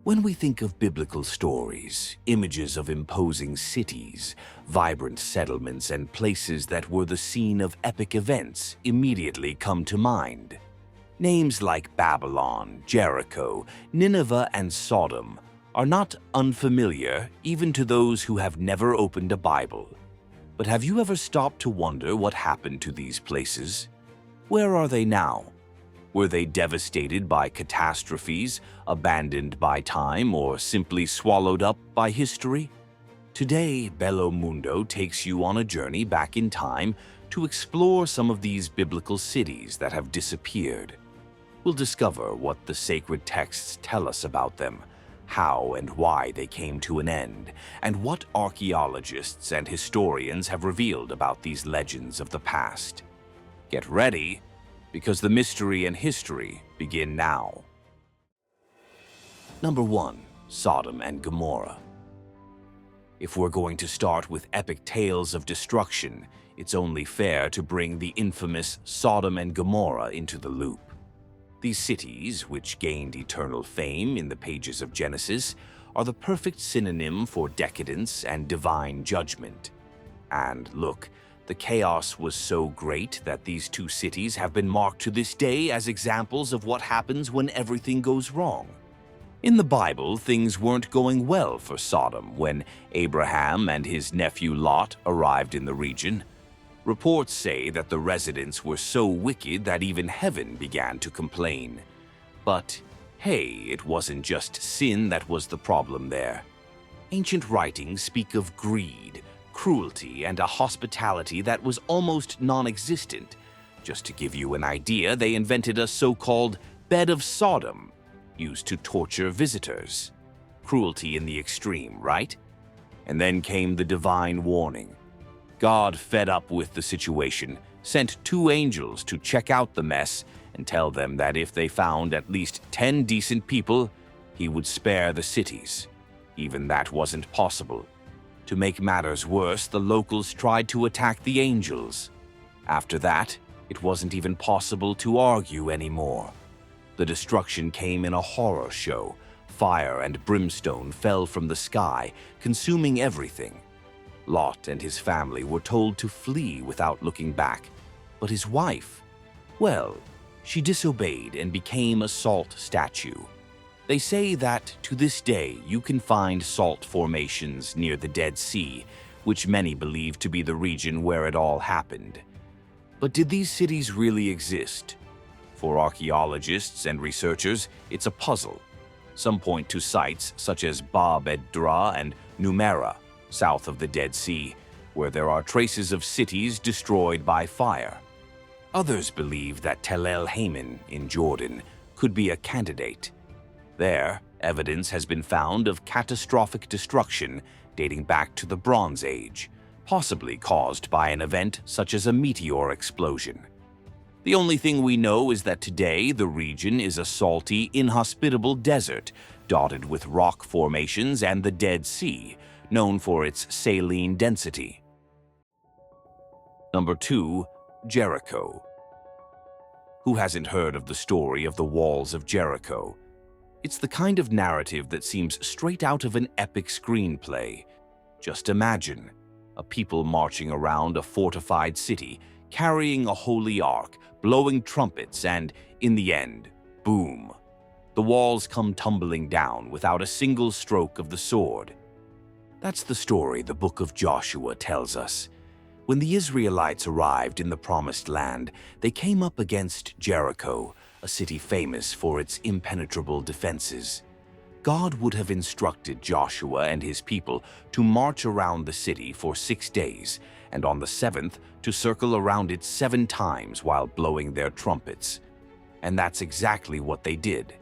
When we think of biblical stories, images of imposing cities, vibrant settlements, and places that were the scene of epic events immediately come to mind. Names like Babylon, Jericho, Nineveh, and Sodom are not unfamiliar even to those who have never opened a Bible. But have you ever stopped to wonder what happened to these places? Where are they now? Were they devastated by catastrophes, abandoned by time, or simply swallowed up by history? Today, Bello Mundo takes you on a journey back in time to explore some of these biblical cities that have disappeared. We'll discover what the sacred texts tell us about them, how and why they came to an end, and what archaeologists and historians have revealed about these legends of the past. Get ready, because the mystery and history begin now. Number 1. Sodom and Gomorrah. If we're going to start with epic tales of destruction, it's only fair to bring the infamous Sodom and Gomorrah into the loop. These cities, which gained eternal fame in the pages of Genesis, are the perfect synonym for decadence and divine judgment. And look, the chaos was so great that these two cities have been marked to this day as examples of what happens when everything goes wrong. In the Bible, things weren't going well for Sodom when Abraham and his nephew Lot arrived in the region. Reports say that the residents were so wicked that even heaven began to complain. But hey, it wasn't just sin that was the problem there. Ancient writings speak of greed, cruelty, and a hospitality that was almost non-existent. Just to give you an idea, they invented a so-called bed of Sodom, used to torture visitors. Cruelty in the extreme, right? And then came the divine warning. God, fed up with the situation, sent 2 angels to check out the mess and tell them that if they found at least 10 decent people, he would spare the cities. Even that wasn't possible. To make matters worse, the locals tried to attack the angels. After that, it wasn't even possible to argue anymore. The destruction came in a horror show. Fire and brimstone fell from the sky, consuming everything. Lot and his family were told to flee without looking back. But his wife, well, she disobeyed and became a salt statue. They say that to this day you can find salt formations near the Dead Sea, which many believe to be the region where it all happened. But did these cities really exist? For archaeologists and researchers, it's a puzzle. Some point to sites such as Bab ed-Dra and Numerah, south of the Dead Sea, where there are traces of cities destroyed by fire. Others believe that Tel el-Haman in Jordan could be a candidate. There, evidence has been found of catastrophic destruction dating back to the Bronze Age, possibly caused by an event such as a meteor explosion. The only thing we know is that today the region is a salty, inhospitable desert dotted with rock formations and the Dead Sea, known for its saline density. Number 2. Jericho. Who hasn't heard of the story of the walls of Jericho? It's the kind of narrative that seems straight out of an epic screenplay. Just imagine, a people marching around a fortified city, carrying a holy ark, blowing trumpets, and, in the end, boom. The walls come tumbling down without a single stroke of the sword. That's the story the book of Joshua tells us. When the Israelites arrived in the Promised Land, they came up against Jericho, a city famous for its impenetrable defenses. God would have instructed Joshua and his people to march around the city for 6 days, and on the 7th to circle around it 7 times while blowing their trumpets. And that's exactly what they did.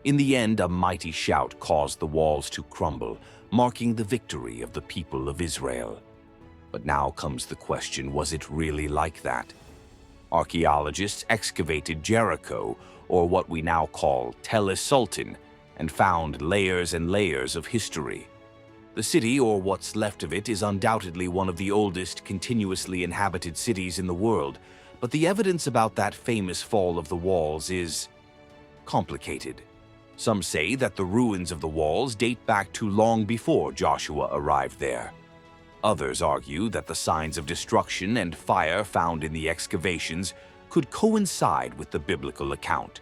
In the end, a mighty shout caused the walls to crumble, marking the victory of the people of Israel. But now comes the question, was it really like that? Archaeologists excavated Jericho, or what we now call Tel es-Sultan, and found layers and layers of history. The city, or what's left of it, is undoubtedly one of the oldest continuously inhabited cities in the world, but the evidence about that famous fall of the walls is complicated. Some say that the ruins of the walls date back to long before Joshua arrived there. Others argue that the signs of destruction and fire found in the excavations could coincide with the biblical account.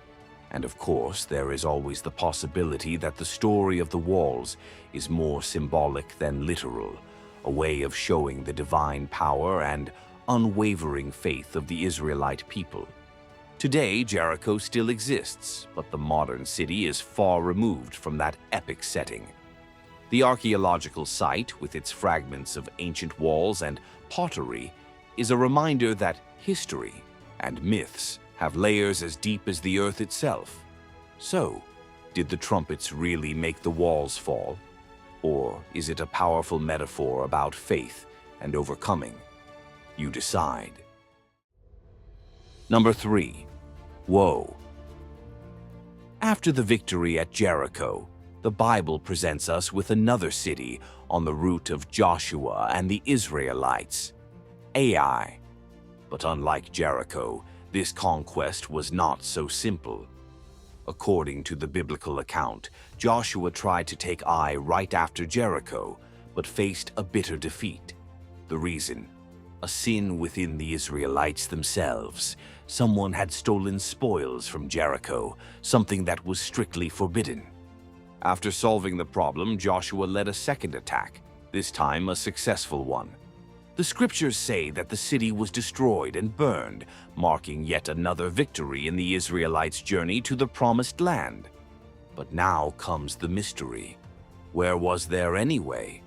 And of course, there is always the possibility that the story of the walls is more symbolic than literal, a way of showing the divine power and unwavering faith of the Israelite people. Today, Jericho still exists, but the modern city is far removed from that epic setting. The archaeological site, with its fragments of ancient walls and pottery, is a reminder that history and myths have layers as deep as the earth itself. So, did the trumpets really make the walls fall? Or is it a powerful metaphor about faith and overcoming? You decide. Number 3. Woe. After the victory at Jericho, the Bible presents us with another city on the route of Joshua and the Israelites, Ai. But unlike Jericho, this conquest was not so simple. According to the biblical account, Joshua tried to take Ai right after Jericho, but faced a bitter defeat. The reason? A sin within the Israelites themselves. Someone had stolen spoils from Jericho, something that was strictly forbidden. After solving the problem, Joshua led a second attack, this time a successful one. The scriptures say that the city was destroyed and burned, marking yet another victory in the Israelites' journey to the promised land. But now comes the mystery. Where was there anyway?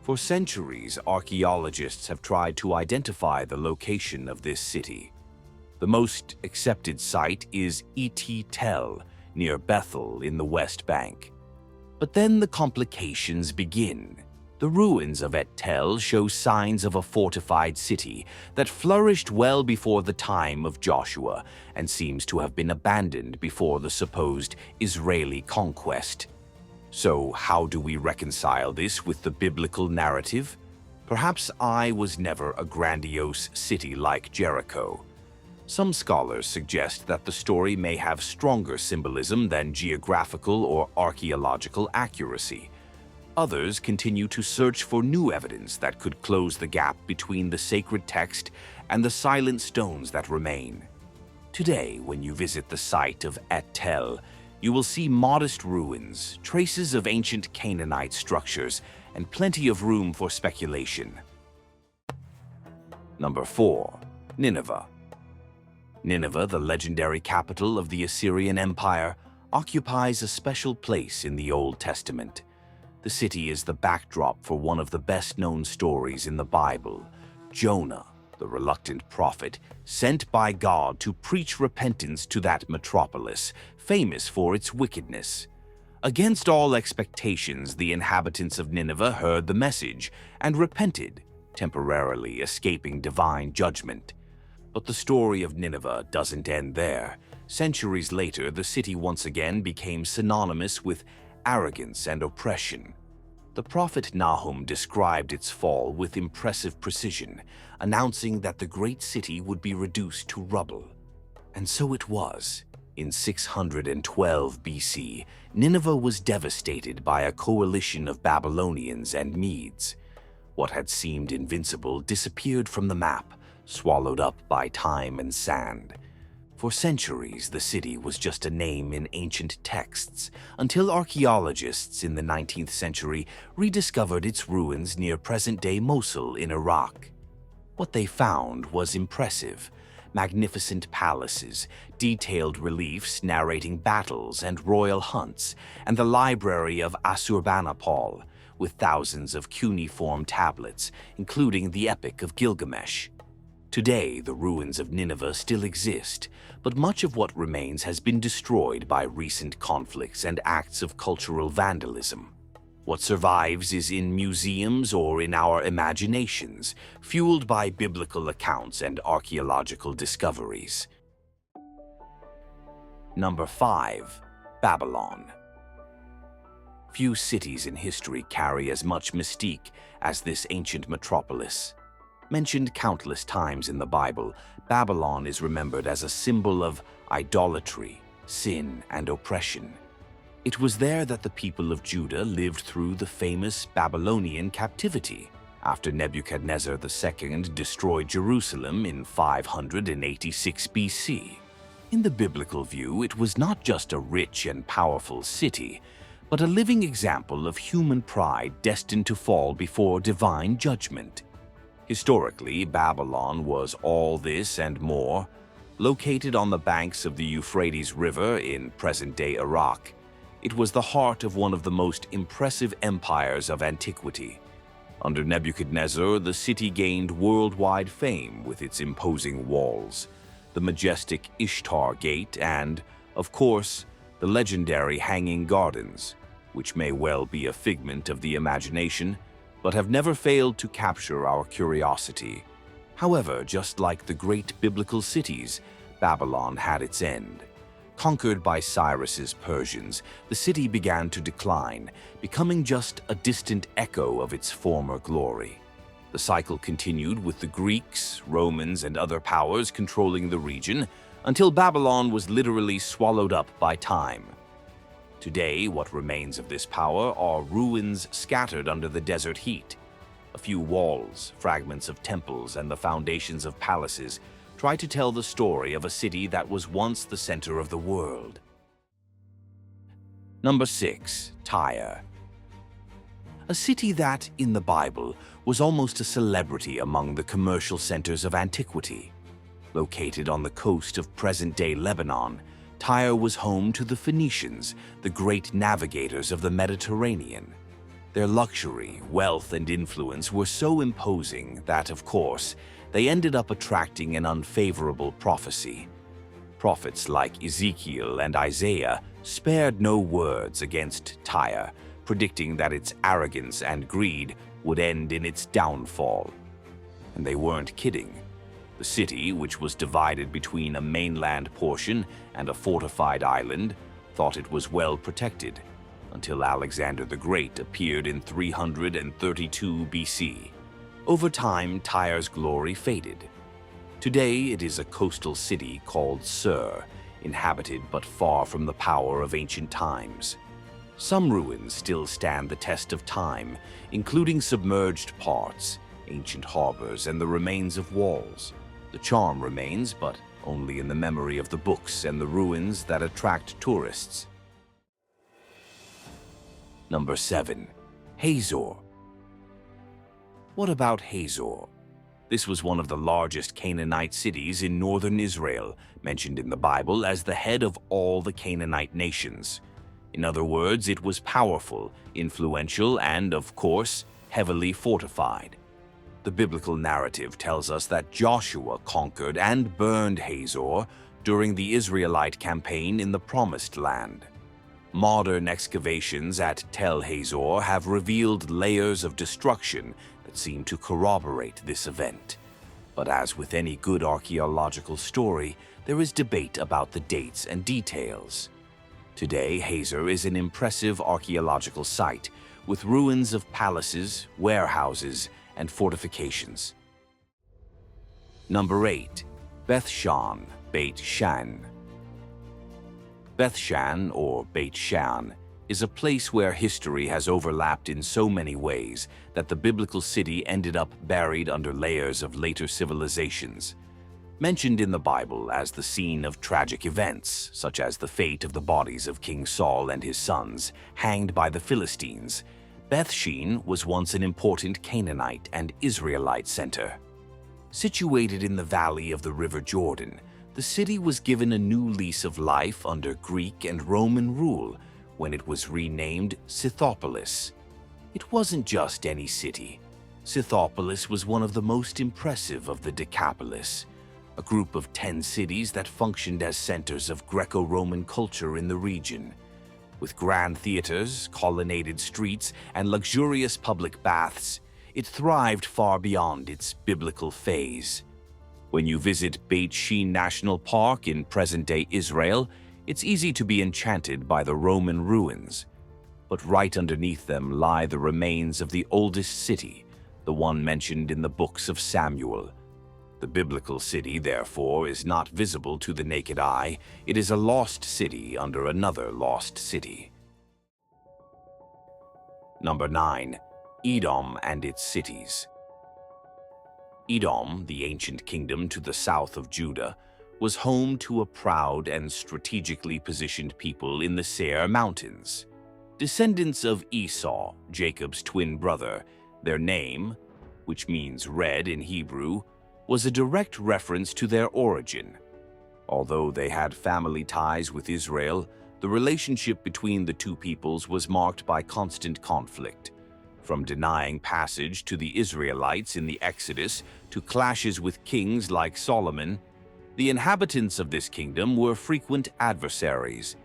For centuries, archaeologists have tried to identify the location of this city. The most accepted site is Etel, near Bethel in the West Bank. But then the complications begin. The ruins of Etel show signs of a fortified city that flourished well before the time of Joshua and seems to have been abandoned before the supposed Israeli conquest. So how do we reconcile this with the biblical narrative? Perhaps Ai was never a grandiose city like Jericho. Some scholars suggest that the story may have stronger symbolism than geographical or archaeological accuracy. Others continue to search for new evidence that could close the gap between the sacred text and the silent stones that remain. Today, when you visit the site of Etel, you will see modest ruins, traces of ancient Canaanite structures, and plenty of room for speculation. Number 4. Nineveh. Nineveh, the legendary capital of the Assyrian Empire, occupies a special place in the Old Testament. The city is the backdrop for one of the best-known stories in the Bible, Jonah, the reluctant prophet, sent by God to preach repentance to that metropolis, famous for its wickedness. Against all expectations, the inhabitants of Nineveh heard the message and repented, temporarily escaping divine judgment. But the story of Nineveh doesn't end there. Centuries later, the city once again became synonymous with arrogance and oppression. The prophet Nahum described its fall with impressive precision, announcing that the great city would be reduced to rubble. And so it was. In 612 BC, Nineveh was devastated by a coalition of Babylonians and Medes. What had seemed invincible disappeared from the map, swallowed up by time and sand. For centuries, the city was just a name in ancient texts, until archaeologists in the 19th century rediscovered its ruins near present-day Mosul in Iraq. What they found was impressive. Magnificent palaces, detailed reliefs narrating battles and royal hunts, and the library of Assurbanipal, with thousands of cuneiform tablets, including the Epic of Gilgamesh. Today, the ruins of Nineveh still exist, but much of what remains has been destroyed by recent conflicts and acts of cultural vandalism. What survives is in museums or in our imaginations, fueled by biblical accounts and archaeological discoveries. Number 5. Babylon. Few cities in history carry as much mystique as this ancient metropolis. Mentioned countless times in the Bible, Babylon is remembered as a symbol of idolatry, sin, and oppression. It was there that the people of Judah lived through the famous Babylonian captivity, after Nebuchadnezzar II destroyed Jerusalem in 586 BC. In the biblical view, it was not just a rich and powerful city, but a living example of human pride destined to fall before divine judgment. Historically, Babylon was all this and more. Located on the banks of the Euphrates River in present-day Iraq, it was the heart of one of the most impressive empires of antiquity. Under Nebuchadnezzar, the city gained worldwide fame with its imposing walls, the majestic Ishtar Gate, and, of course, the legendary Hanging Gardens, which may well be a figment of the imagination, but have never failed to capture our curiosity. However, just like the great biblical cities, Babylon had its end. Conquered by Cyrus's Persians, the city began to decline, becoming just a distant echo of its former glory. The cycle continued with the Greeks, Romans, and other powers controlling the region until Babylon was literally swallowed up by time. Today, what remains of this power are ruins scattered under the desert heat. A few walls, fragments of temples, and the foundations of palaces try to tell the story of a city that was once the center of the world. Number 6. Tyre. A city that, in the Bible, was almost a celebrity among the commercial centers of antiquity. Located on the coast of present-day Lebanon, Tyre was home to the Phoenicians, the great navigators of the Mediterranean. Their luxury, wealth, and influence were so imposing that, of course, they ended up attracting an unfavorable prophecy. Prophets like Ezekiel and Isaiah spared no words against Tyre, predicting that its arrogance and greed would end in its downfall. And they weren't kidding. The city, which was divided between a mainland portion and a fortified island, thought it was well protected, until Alexander the Great appeared in 332 BC. Over time, Tyre's glory faded. Today, it is a coastal city called Sur, inhabited but far from the power of ancient times. Some ruins still stand the test of time, including submerged parts, ancient harbors, and the remains of walls. The charm remains, but only in the memory of the books and the ruins that attract tourists. Number 7. Hazor. What about Hazor? This was one of the largest Canaanite cities in northern Israel, mentioned in the Bible as the head of all the Canaanite nations. In other words, it was powerful, influential, and, of course, heavily fortified. The biblical narrative tells us that Joshua conquered and burned Hazor during the Israelite campaign in the Promised Land. Modern excavations at Tel Hazor have revealed layers of destruction that seem to corroborate this event. But as with any good archaeological story, there is debate about the dates and details. Today, Hazor is an impressive archaeological site with ruins of palaces, warehouses, and fortifications. Number 8. Beth Shan, Beth Shan. Beth Shan, or Beth Shan, is a place where history has overlapped in so many ways that the biblical city ended up buried under layers of later civilizations. Mentioned in the Bible as the scene of tragic events, such as the fate of the bodies of King Saul and his sons, hanged by the Philistines, Beth Shan was once an important Canaanite and Israelite center. Situated in the valley of the River Jordan, the city was given a new lease of life under Greek and Roman rule when it was renamed Scythopolis. It wasn't just any city. Scythopolis was one of the most impressive of the Decapolis, a group of 10 cities that functioned as centers of Greco-Roman culture in the region. With grand theaters, colonnaded streets, and luxurious public baths, it thrived far beyond its biblical phase. When you visit Beit Shan National Park in present-day Israel, it's easy to be enchanted by the Roman ruins. But right underneath them lie the remains of the oldest city, the one mentioned in the books of Samuel. The biblical city, therefore, is not visible to the naked eye. It is a lost city under another lost city. Number 9. Edom and its cities. Edom, the ancient kingdom to the south of Judah, was home to a proud and strategically positioned people in the Seir Mountains. Descendants of Esau, Jacob's twin brother, their name, which means red in Hebrew, was a direct reference to their origin. Although they had family ties with Israel, the relationship between the two peoples was marked by constant conflict. From denying passage to the Israelites in the Exodus to clashes with kings like Solomon, the inhabitants of this kingdom were frequent adversaries,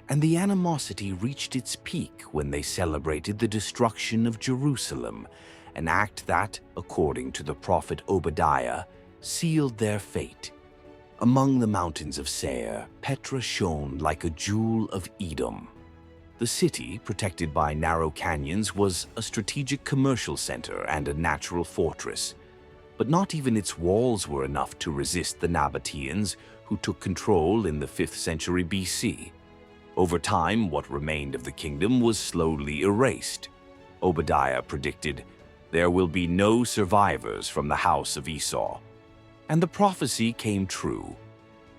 and the animosity reached its peak when they celebrated the destruction of Jerusalem, an act that, according to the prophet Obadiah, sealed their fate. Among the mountains of Seir, Petra shone like a jewel of Edom. The city, protected by narrow canyons, was a strategic commercial center and a natural fortress. But not even its walls were enough to resist the Nabateans, who took control in the 5th century BC. Over time, what remained of the kingdom was slowly erased. Obadiah predicted, "There will be no survivors from the house of Esau." And the prophecy came true.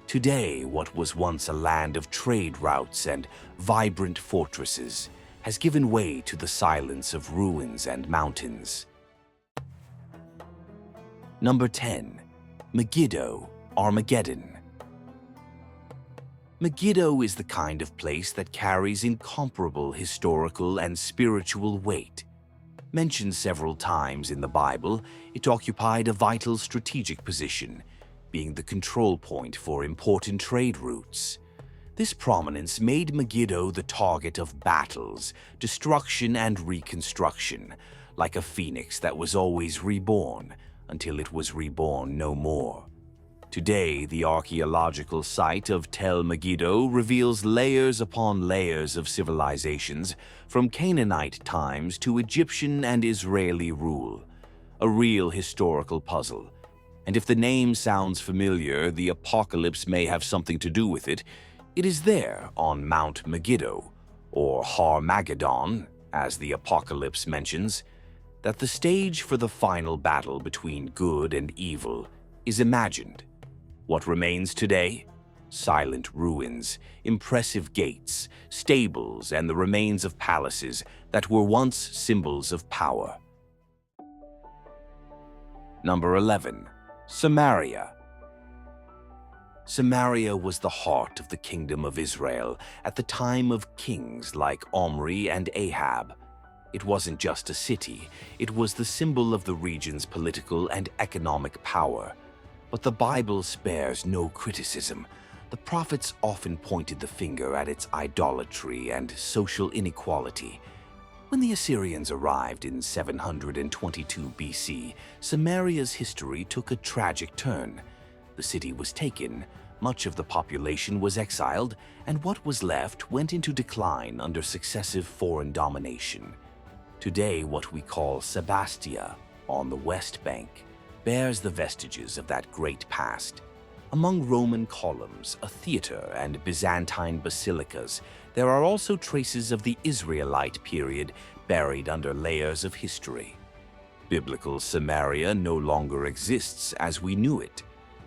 Today, what was once a land of trade routes and vibrant fortresses has given way to the silence of ruins and mountains. Number 10. Megiddo, Armageddon. Megiddo is the kind of place that carries incomparable historical and spiritual weight. Mentioned several times in the Bible, it occupied a vital strategic position, being the control point for important trade routes. This prominence made Megiddo the target of battles, destruction, and reconstruction, like a phoenix that was always reborn until it was reborn no more. Today, the archaeological site of Tel Megiddo reveals layers upon layers of civilizations, from Canaanite times to Egyptian and Israeli rule. A real historical puzzle. And if the name sounds familiar, the apocalypse may have something to do with it. It is there on Mount Megiddo, or Har-Mageddon, as the apocalypse mentions, that the stage for the final battle between good and evil is imagined. What remains today? Silent ruins, impressive gates, stables, and the remains of palaces that were once symbols of power. Number 11. Samaria. Samaria was the heart of the kingdom of Israel at the time of kings like Omri and Ahab. It wasn't just a city, it was the symbol of the region's political and economic power. But the Bible spares no criticism. The prophets often pointed the finger at its idolatry and social inequality. When the Assyrians arrived in 722 BC, Samaria's history took a tragic turn. The city was taken, much of the population was exiled, and what was left went into decline under successive foreign domination. Today, what we call Sebastia, on the West Bank, bears the vestiges of that great past. Among Roman columns, a theater, and Byzantine basilicas, there are also traces of the Israelite period buried under layers of history. Biblical Samaria no longer exists as we knew it.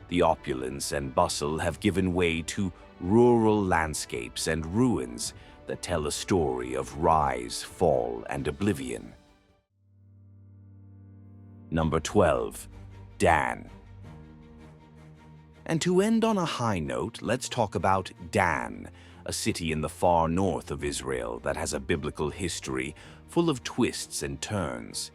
The opulence and bustle have given way to rural landscapes and ruins that tell a story of rise, fall, and oblivion. Number 12. Dan. And to end on a high note, let's talk about Dan, a city in the far north of Israel that has a biblical history full of twists and turns.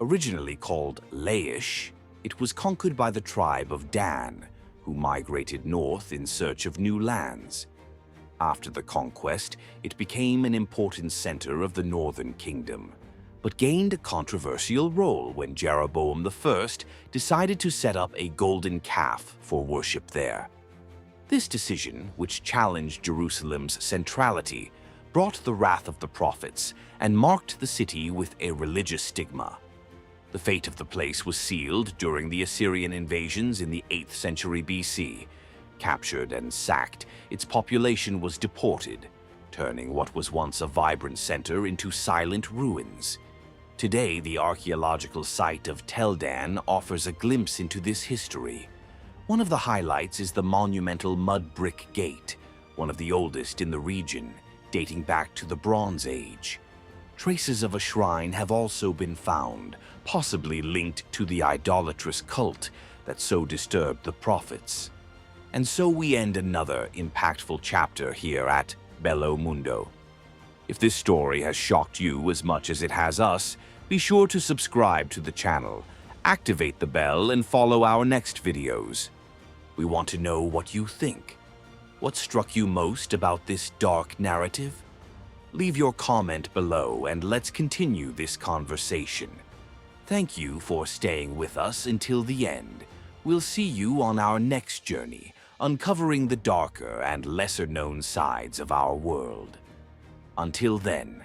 Originally called Laish, it was conquered by the tribe of Dan, who migrated north in search of new lands. After the conquest, it became an important center of the northern kingdom, but gained a controversial role when Jeroboam I decided to set up a golden calf for worship there. This decision, which challenged Jerusalem's centrality, brought the wrath of the prophets and marked the city with a religious stigma. The fate of the place was sealed during the Assyrian invasions in the 8th century BC. Captured and sacked, its population was deported. turning what was once a vibrant center into silent ruins. Today, the archaeological site of Teldan offers a glimpse into this history. One of the highlights is the monumental mud brick gate, one of the oldest in the region, dating back to the Bronze Age. Traces of a shrine have also been found, possibly linked to the idolatrous cult that so disturbed the prophets. And so we end another impactful chapter here at Bello Mundo. If this story has shocked you as much as it has us, be sure to subscribe to the channel, activate the bell, and follow our next videos. We want to know what you think. What struck you most about this dark narrative? Leave your comment below and let's continue this conversation. Thank you for staying with us until the end. We'll see you on our next journey, uncovering the darker and lesser-known sides of our world. Until then,